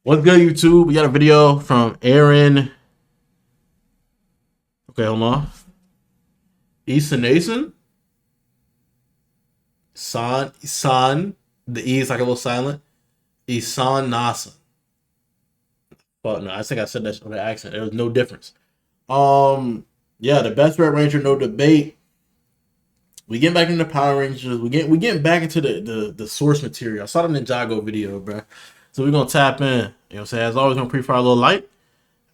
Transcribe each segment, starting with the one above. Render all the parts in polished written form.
What's good, YouTube? We got a video from Aaron. Okay, hold on. Easanason? San. The E is like a little silent. Isan Nasa. But no, I think I said that with an accent. There was no difference. Yeah, the best Red Ranger, no debate. We getting back into Power Rangers. We getting back into the source material. I saw the Ninjago video, bro. So we're gonna tap in. You know what I'm saying? As always, gonna pre-fire a little light.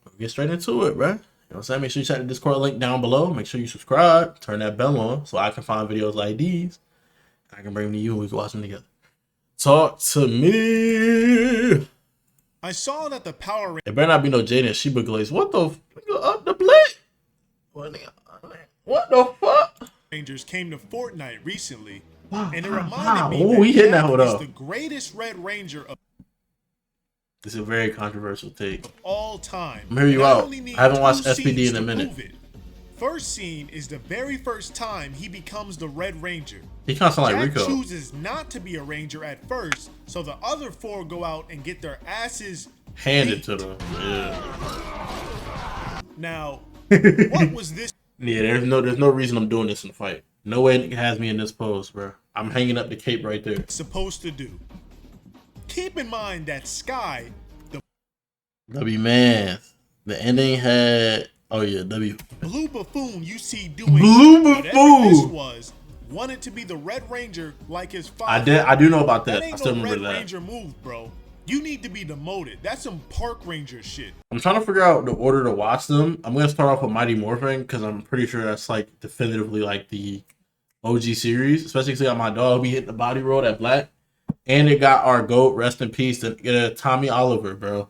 We'll get straight into it, bro. You know what I'm saying? Make sure you check the Discord link down below. Make sure you subscribe. Turn that bell on so I can find videos like these. I can bring them to you and we can watch them together. Talk to me. I saw that the Power It better not be no Jaden Sheba Glaze. What the up the blade? What the fuck? Rangers came to Fortnite recently, Wow, and it wow, reminded me wow. that Ooh, he hitting that Jack one is up. the greatest Red Ranger of This is a very controversial take. all time. I'm hear you And out. only need I haven't watched two SPD scenes in a to minute. prove it. First scene is the very first time he becomes the Red Ranger. He kind of sound like Jack Rico. chooses not to be a Ranger at first, so the other four go out and get their asses Handed beat. to them. Yeah. Now, what was this Yeah, there's no reason I'm doing this in the fight. No way it has me in this pose, bro. I'm hanging up the cape right there. supposed to do? Keep in mind that Sky, the W man. The ending had W. blue buffoon you see doing Blue whatever buffoon. this was, wanted to be the Red Ranger like his father. I do know about that. That I ain't still no remember Red that. Ranger move, bro. You need to be demoted. That's some Park Ranger shit. I'm trying to figure out the order to watch them. I'm gonna start off with Mighty Morphin because I'm pretty sure that's like definitively like the OG series, especially because got my dog be hitting the body roll at black, and it got our goat, rest in peace, Tommy Oliver, bro,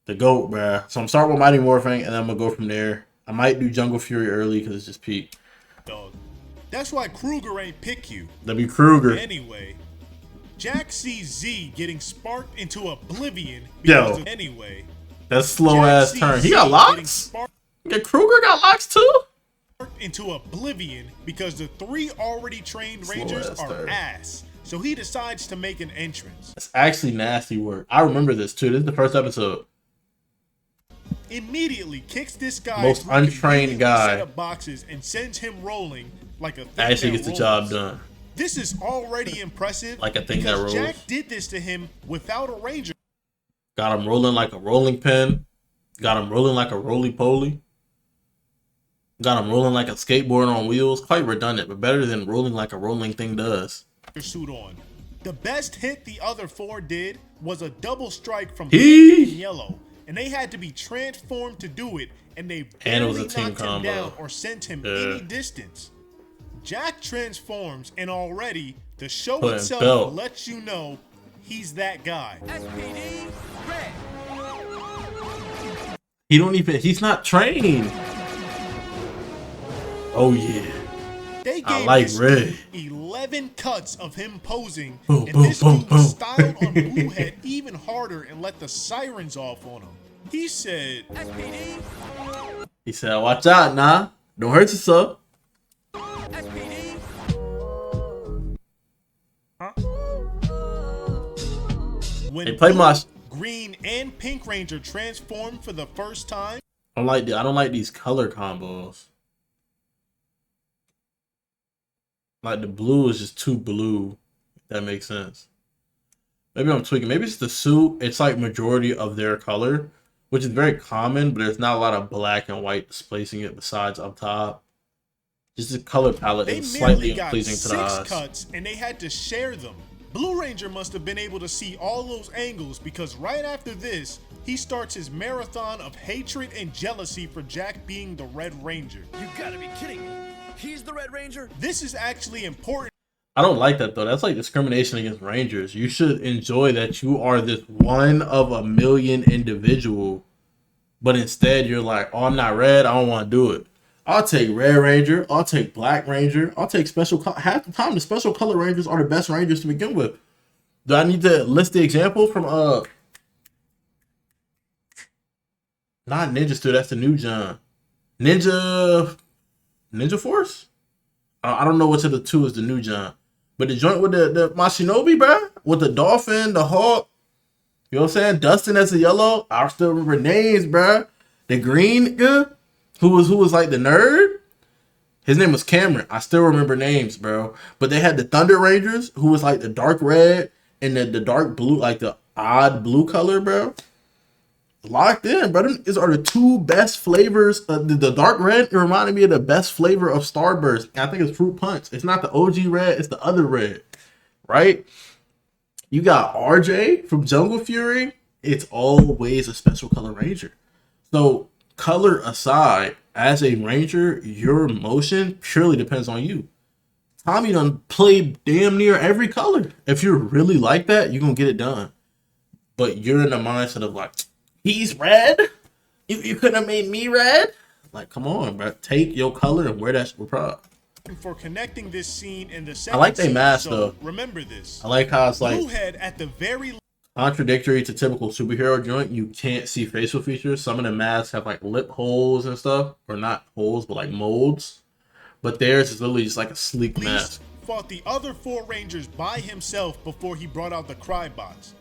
the goat, bro. So I'm starting with Mighty Morphin, and then I'm gonna go from there. I might do Jungle Fury early because it's just peak. Dog. That's why Kruger ain't pick you. W Kruger. Anyway, Jack sees Z getting sparked into oblivion Yo. because of anyway. That slow Jack ass sees turn. He Z got getting locks. sparked Yeah, Kruger got locks too. into oblivion because the three already trained Slow Rangers ass are turn. ass. So he decides to make an entrance. It's actually nasty work. I remember this too. This is the first episode. Immediately kicks this guy Most untrained guy. set of boxes and sends him rolling like a thing Actually that gets the rolls. job done. This is already impressive. Like a thing because that rolls. Jack did this to him without a Ranger. Got him rolling like a rolling pin. Got him rolling like a roly-poly. Got him rolling like a skateboard on wheels. Quite redundant, but better than rolling like a rolling thing does. Suit on. The best hit the other four did was a double strike from He- pink and yellow, and they had to be transformed to do it, and they And it was barely a team knocked him combo. down or sent him Yeah. any distance. Jack transforms, and already the show Put in itself belt. lets you know he's that guy. SPD red. He's not trained. Oh yeah. They I gave like this Red. dude 11 cuts of him posing, Boom, and boom, this boom, dude boom. styled on Bluehead even harder and let the sirens off on him. He said, SPD. He said, watch out, nah. Don't hurt yourself. SPD. when Hey, play Blue, my- Green, and Pink Ranger transformed for the first time, I don't like these color combos. Like the blue is just too blue. If that makes sense. Maybe I'm tweaking. Maybe it's the suit. It's like majority of their color, which is very common, but there's not a lot of black and white displacing it besides up top. Just the color palette they is merely slightly got unpleasing to the 6 eyes. cuts and they had to share them. Blue Ranger must have been able to see all those angles because right after this, he starts his marathon of hatred and jealousy for Jack being the Red Ranger. You gotta be kidding me. He's the Red Ranger? This is actually important I don't like that though. That's like discrimination against Rangers. You should enjoy that you are this one of a million individual, but instead you're like, oh, I'm not red. I don't want to do it. I'll take Red Ranger. I'll take Black Ranger. I'll take special. Half the time, the special color Rangers are the best Rangers to begin with. Do I need to list the example from not Ninja Steel? That's the new John. Ninja Force. I don't know which of the two is the new John. But the joint with the my Shinobi, bruh, with the dolphin, the hawk, You know what I'm saying? Dustin as a yellow, I still remember names, bro. The green guy, who was like the nerd, his name was Cameron. I still remember names, bro. But they had the Thunder Rangers, who was like the dark red and the dark blue, like the odd blue color, bro. Locked in, bro. These are the two best flavors. The dark red, it reminded me of the best flavor of Starburst. I think it's Fruit Punch. It's not the OG red, it's the other red, right? You got RJ from Jungle Fury. It's always a special color ranger. So, color aside, as a ranger, your motion purely depends on you. Tommy done played damn near every color. If you're really like that, you're going to get it done. But you're in the mindset of like, he's red? You couldn't have made me red? Like, come on, bro. Take your color and wear that with pride. For connecting this scene in the second I like they scene, mask, so though. remember this. I like how it's like Bluehead at the very contradictory to typical superhero joint. You can't see facial features. Some of the masks have like lip holes and stuff, or not holes, but like molds. But theirs is literally just like a sleek mask. fought the other 4 Rangers by himself before he brought out the Crybots.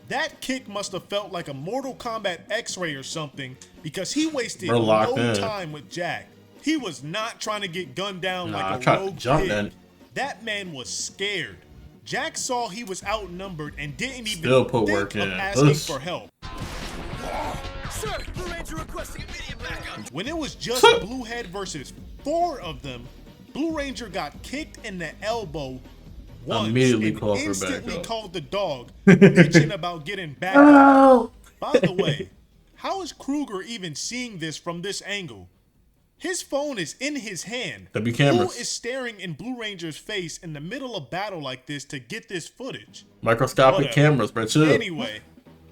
That kick must have felt like a Mortal Kombat X-ray or something, because he wasted no time with Jack. He was not trying to get gunned down like a rogue pig. That man was scared. Jack saw he was outnumbered and didn't even think of asking for help. Sir, Blue Ranger requesting immediate backup. When it was just Bluehead versus 4 of them, Blue Ranger got kicked in the elbow once and instantly called the dog, bitching about getting back up. By the way, how is Kruger even seeing this from this angle? His phone is in his hand. Who is staring in Blue Ranger's face in the middle of battle like this to get this footage? Microscopic cameras, bro. Chill. Anyway,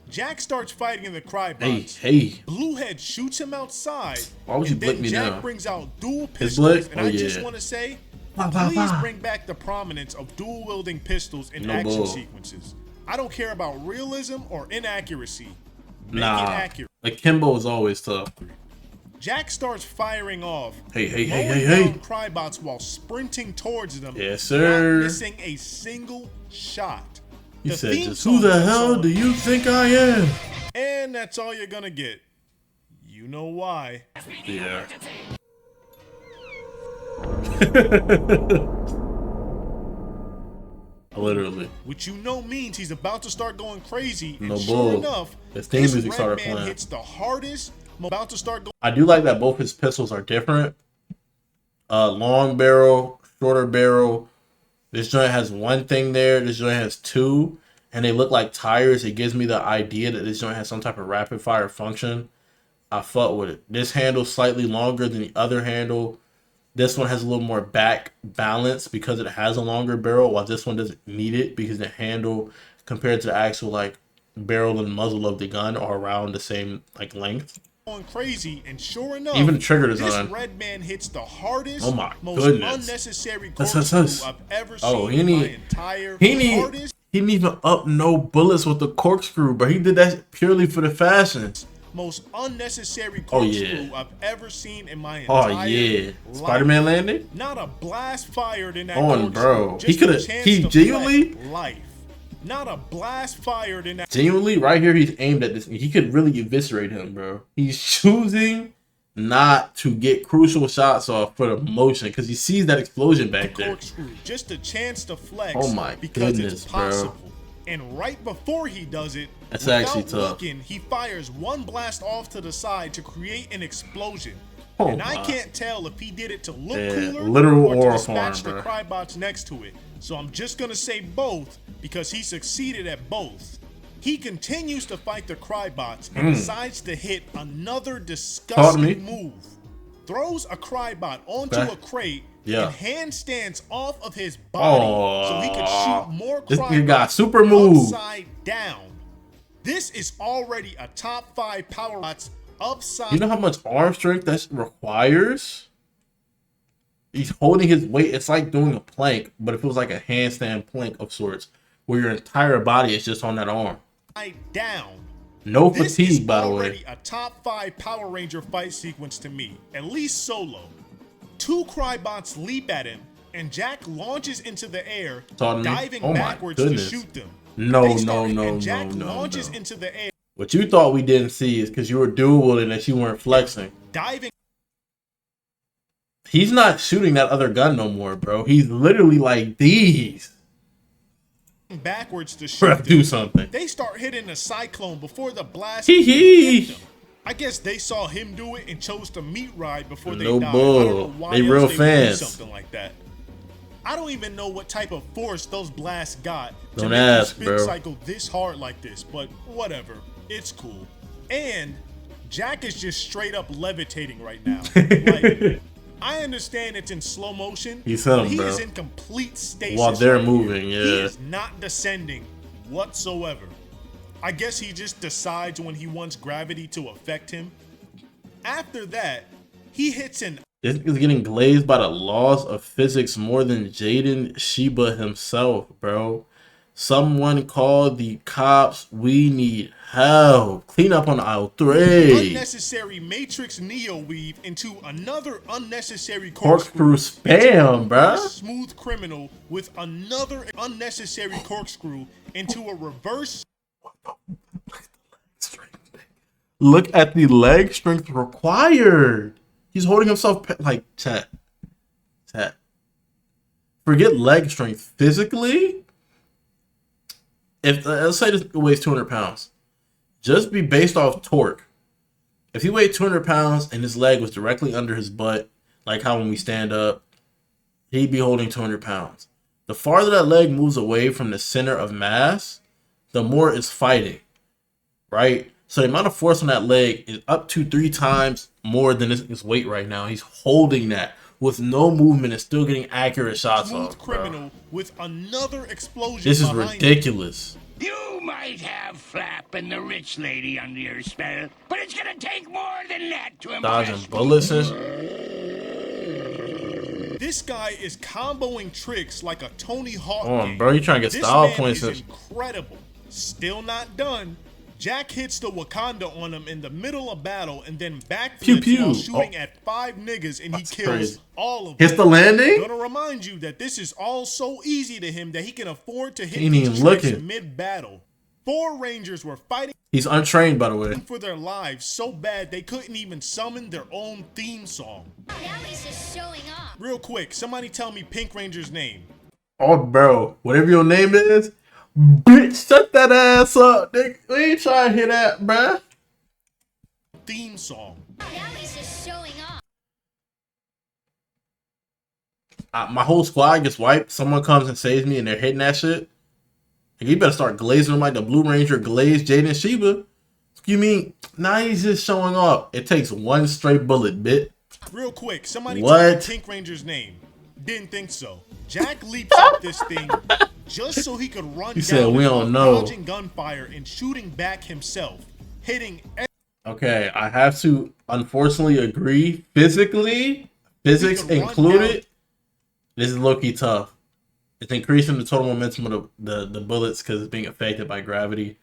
Jack starts fighting the Crybots. Hey. Bluehead shoots him outside. Why would you blick me now? Jack brings out dual pistols, and I just want to say, please bring back the prominence of dual-wielding pistols in action sequences. I don't care about realism or inaccuracy. Make it accurate. Akimbo is always tough. Jack starts firing off. Hey. Crybots while sprinting towards them. Yes, sir. Not missing a single shot. He said, just who the hell do you think I am? And that's all you're gonna get. You know why. Yeah. Literally. Which you know means he's about to start going crazy. And no sure bull. enough, his theme music started playing. Hits the hardest. About to start going. I do like that both his pistols are different. Long barrel, shorter barrel. This joint has one thing there. This joint has 2, and they look like tires. It gives me the idea that this joint has some type of rapid fire function. I fuck with it. This handle's slightly longer than the other handle. This one has a little more back balance because it has a longer barrel, while this one doesn't need it because the handle compared to the actual like barrel and muzzle of the gun are around the same like length. Going crazy, and sure enough, even the trigger design. This red man hits the hardest, most unnecessary corkscrew I've ever seen in my entire he didn't even up no bullets with the corkscrew, but he did that purely for the fashion. Most unnecessary corkscrew I've ever seen in my entire life. Spider-Man landing? Not a blast fired in that corkscrew. Bro. He genuinely life. Not a blast fired in that. Genuinely, right here, he's aimed at this. He could really eviscerate him, bro. He's choosing not to get crucial shots off for the motion because he sees that explosion back there. Just a chance to flex. Oh my goodness, bro. And right before he does it, that's actually tough. He fires one blast off to the side to create an explosion. I can't tell if he did it to look cooler literal or to dispatch the Crybots next to it. So I'm just gonna say both because he succeeded at both. He continues to fight the Crybots and decides to hit another disgusting move. Throws a Crybot onto a crate and handstands off of his body so he can shoot more Crybots got super move upside down. This is already a top 5 power bots upside. You know how much arm strength that requires? He's holding his weight. It's like doing a plank, but it feels like a handstand plank of sorts, where your entire body is just on that arm. Down. No fatigue, by the way. This is already a top 5 Power Ranger fight sequence to me, at least solo. 2 Crybots leap at him, and Jack launches into the air, diving backwards to shoot them. No, They no, start, no, and no, Jack no, launches no. into the air, What you thought we didn't see is because you were dual wielding that you weren't flexing. diving He's not shooting that other gun no more, bro. He's literally like these. backwards to Bro, shoot do them. something. They start hitting the cyclone before the blast Hee even hee. hit them. I guess they saw him do it and chose to meet ride before they No died. bull. I don't know why They else real they would do fans. something like that. I don't even know what type of force those blasts got to Don't make ask, the spin bro. cycle this hard like this, but whatever. It's cool. And Jack is just straight up levitating right now. Like, I understand it's in slow motion, He's but him, he bro. is in complete stasis While they're right here. moving, He yeah. is not descending whatsoever. I guess he just decides when he wants gravity to affect him. After that, he hits an This is getting glazed by the laws of physics more than Jaden Sheba himself, bro. Someone call the cops. We need help. Clean up on aisle 3. unnecessary Matrix Neo weave into another unnecessary Corkscrew spam, bro. Smooth criminal with another unnecessary corkscrew into a reverse Look at the leg strength required. He's holding himself like chat. Forget leg strength. Physically, if let's say this weighs 200 pounds, just be based off torque. If he weighed 200 pounds and his leg was directly under his butt, like how when we stand up, he'd be holding 200 pounds. The farther that leg moves away from the center of mass, the more it's fighting, right? So the amount of force on that leg is up to 3 times more than his weight right now. He's holding that with no movement and still getting accurate shots smooth off, bro. criminal with another explosion. This is behind him. ridiculous. You might have Flap and the rich lady under your spell, but it's gonna take more than that to impress Dodging me. bullets and This guy is comboing tricks like a Tony Hawk Come on, game. bro. You trying to get This style man points. is incredible. Still not done. Jack hits the Wakanda on him in the middle of battle and then Pew, backflips pew. while shooting Oh. at 5 niggas and he That's kills crazy. all of Hits them. the landing? Gonna remind you that this is all so easy to him that he can afford to hit Ain't these even tricks looking. mid-battle. 4 Rangers were fighting He's untrained, by the way. for their lives so bad they couldn't even summon their own theme song. Now he's just showing off. Real quick, somebody tell me Pink Ranger's name. Oh, bro. Whatever your name is, bitch, shut that ass up, nigga. We ain't trying to hear that, bruh. Theme song. Now he's just showing off. My whole squad gets wiped. Someone comes and saves me, and they're hitting that shit. And you better start glazing them like the Blue Ranger glazed Jaden Sheba. You mean now he's just showing off? It takes one straight bullet, bit. Real quick, somebody What? tell me Pink Ranger's name. Didn't think so. Jack leaps up this thing just so he could run He down said, "We it don't while know." dodging gunfire and shooting back himself, hitting Okay, I have to unfortunately agree. Physically, physics He can run included, this is low-key tough. It's increasing the total momentum of the bullets because it's being affected by gravity,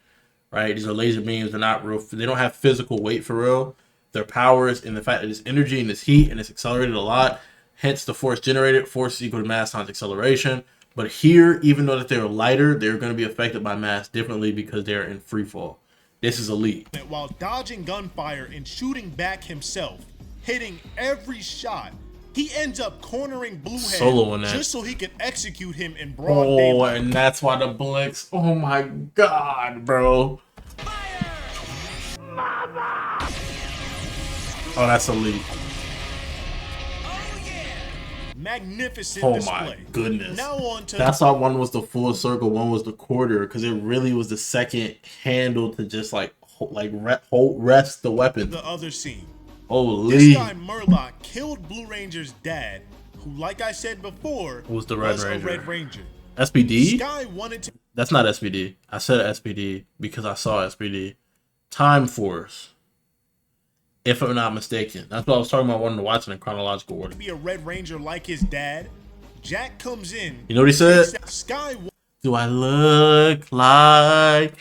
right? These are laser beams. They're not real. They don't have physical weight for real. Their power is in the fact that it's energy and it's heat and it's accelerated a lot. Hence, the force generated. Force is equal to mass times acceleration. But here, even though that they're lighter, they're going to be affected by mass differently because they're in free fall. This is elite. it while dodging gunfire and shooting back himself, hitting every shot. He ends up cornering Bluehead Soloing that. just so he can execute him in broad Oh, daylight. and that's why the Blix. Oh my god, bro. Oh, that's elite. Magnificent Oh display. my goodness. Now on to That's how one was the full circle, one was the quarter, because it really was the second handle to just like rest the weapon. the other scene. Holy. This guy Murloc killed Blue Ranger's dad, who, like I said before, Was the Red a Ranger. Red Ranger. SPD? Sky wanted to That's not SPD. I said SPD because I saw SPD. Time Force. If I'm not mistaken. That's what I was talking about wanting to watch in a chronological order. be a Red Ranger like his dad. Jack comes in. You know what he said? Sky Do I look like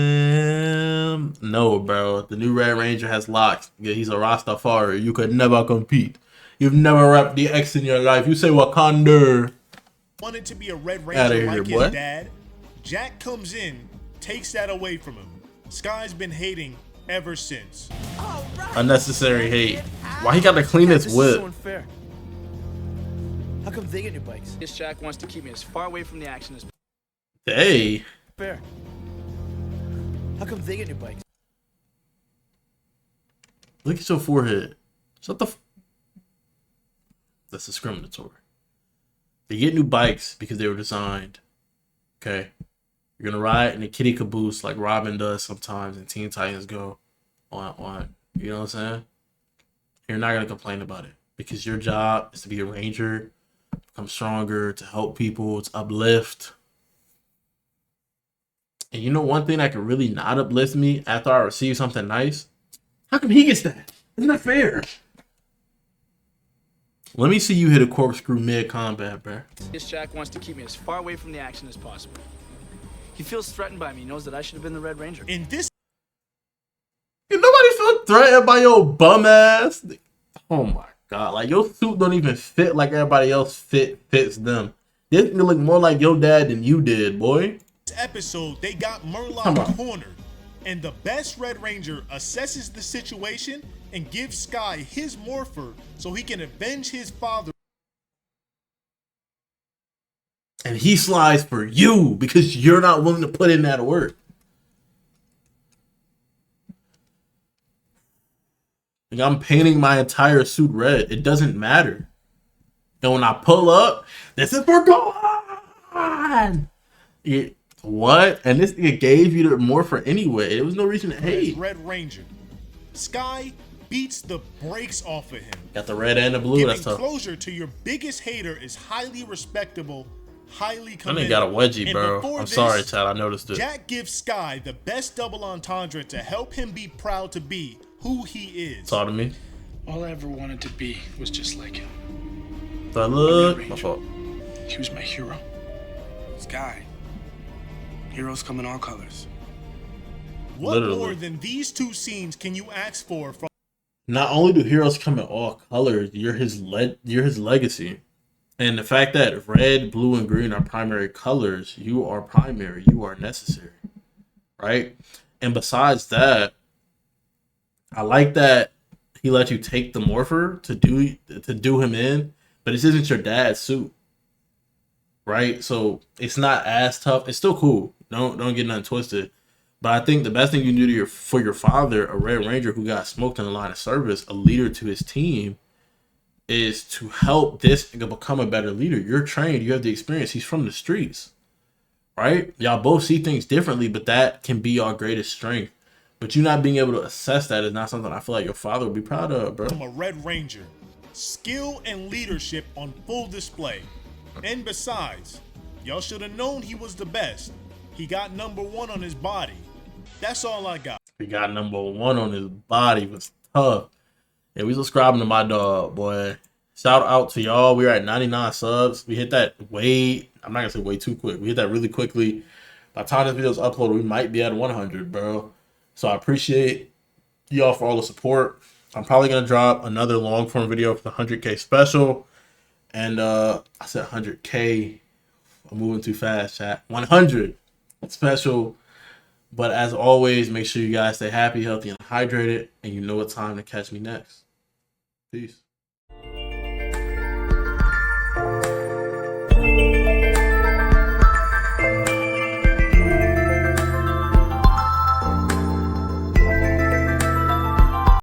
him? No, bro. The new Red Ranger has locks. Yeah, he's a Rastafari. You could never compete. You've never rapped the X in your life. You say Wakanda. wanted to be a Red Outta Ranger here, like boy. his dad, Jack comes in, takes that away from him. Sky's been hating ever since. Unnecessary hate. Why he got to clean his This is so whip? unfair. How come they get new bikes? This Jack wants to keep me as far away from the action as Hey. Fair. How come they get new bikes? Look at your forehead. Shut the That's discriminatory. They get new bikes because they were designed. Okay. You're gonna ride in a kitty caboose like Robin does sometimes and Teen Titans Go on. You know what I'm saying? You're not gonna complain about it because your job is to be a ranger, become stronger, to help people, to uplift. And you know one thing that could really not uplift me after I receive something nice? How come he gets that? Isn't that fair? Let me see you hit a corkscrew mid-combat, bro. this Jack wants to keep me as far away from the action as possible. He feels threatened by me, knows that I should have been the Red Ranger. In this Nobody feel threatened by your bum ass. Oh my god, like your suit don't even fit like everybody else fits them. This nigga look more like your dad than you did, boy. episode, they got Come Murloc on. cornered, and the best Red Ranger assesses the situation and gives Sky his morpher so he can avenge his father. And he slides for you because you're not willing to put in that work. Like I'm painting my entire suit red. It doesn't matter. And when I pull up, this is for Gohan. What? And this nigga gave you the morpher anyway. There was no reason to As hate. Red Ranger, Sky beats the brakes off of him. Got the red and the blue. Giving That's tough. closure to your biggest hater is highly respectable, highly I commended. nigga got a wedgie, And bro. before I'm this, sorry, Chad. I noticed it. Jack gives Sky the best double entendre to help him be proud to be who he is. Saw to me. All I ever wanted to be was just like him. So I look. Red My Ranger. fault. He was my hero. Sky. Heroes come in all colors. What Literally. more than these two scenes can you ask for from Not only do heroes come in all colors, you're his legacy. And the fact that red, blue, and green are primary colors, you are primary, you are necessary. Right? And besides that, I like that he let you take the morpher to do him in, but this isn't your dad's suit. Right? So it's not as tough. It's still cool. Don't get nothing twisted. But I think the best thing you can do for your father, a Red Ranger who got smoked in the line of service, a leader to his team, is to help this nigga become a better leader. You're trained. You have the experience. He's from the streets. Right? Y'all both see things differently, but that can be our greatest strength. But you not being able to assess that is not something I feel like your father would be proud of, bro. a Red Ranger? Skill and leadership on full display. And besides, y'all should have known he was the best. He got #1 on his body. That's all I got. He got #1 on his body. It was tough. And we subscribing to my dog, boy. Shout out to y'all. We're at 99 subs. We hit that I'm not going to say way too quick. We hit that really quickly. By the time this video is uploaded, we might be at 100, bro. So I appreciate y'all for all the support. I'm probably going to drop another long form video for the 100K special. And I said 100K. I'm moving too fast, chat. 100 special. But as always, make sure you guys stay happy, healthy, and hydrated. And you know what time to catch me next. Peace.